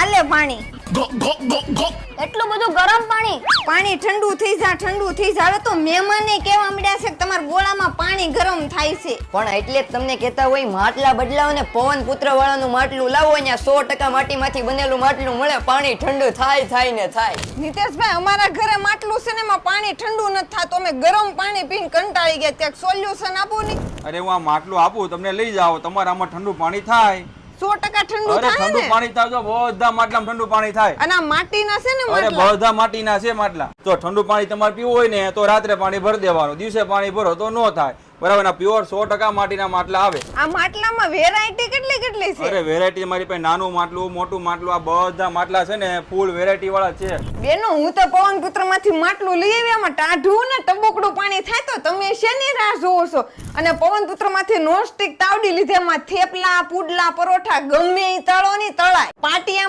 હાલે પાણી એટલું બધું ગરમ પાણી ઠંડુ થઈ જા હવે તો મહેમાને કેવા મળ્યા છે કે તમારા ગોળામાં પાણી ગરમ થાય છે પણ એટલે જ તમને કહેતા હોય માટલા બદલાવો ને પવન પુત્ર વાળાનું માટલું લાવો, અહીંયા 100% માટીમાંથી બનેલું માટલું મળે, પાણી ઠંડુ થાય. નીતેશભાઈ અમારા ઘરે માટલું છે ને એમાં પાણી ઠંડુ નથી થાતું, અમે ગરમ પાણી પીને કંટાળી ગયા, ત્યાં સોલ્યુશન આપો ને. અરે હું આ માટલું આપું તમને લઈ જાઓ, તમારા આમાં ઠંડુ પાણી થાય. 100% ઠંડુ થાય ને? ઠંડુ પાણી થાય તો બધા માટલામાં ઠંડુ પાણી થાય. અને આ માટીના છે ને અરે માટલા? બધા માટીના છે માટલા. તો ઠંડુ પાણી તમારે પીવું હોય ને તો રાત્રે પાણી ભરી દેવાનું, દિવસે પાણી ભરો તો નો થાય. બરાબર ના? પ્યોર 100% માટીના માટલા આવે. આ માટલામાં વેરાયટી કેટલી છે? અરે વેરાયટી મારી પાસે નાનું માટલું, મોટું માટલું, આ બધા માટલા છે ને ફૂલ વેરાયટી વાળા છે. બેનો હું તો પવનપુત્ર માંથી માટલું લઈ આવી, આમાં ટાઢું ને ટબુકડું પાણી થાય તો તમે શેની રાહ જોવો છો? અને પવનપુત્ર માંથી નોનસ્ટિક તાવડી લીધે, એમાં થેપલા, પુડલા, પરોઠા ગમે ઈ તળો ની તળાય. પાટિયા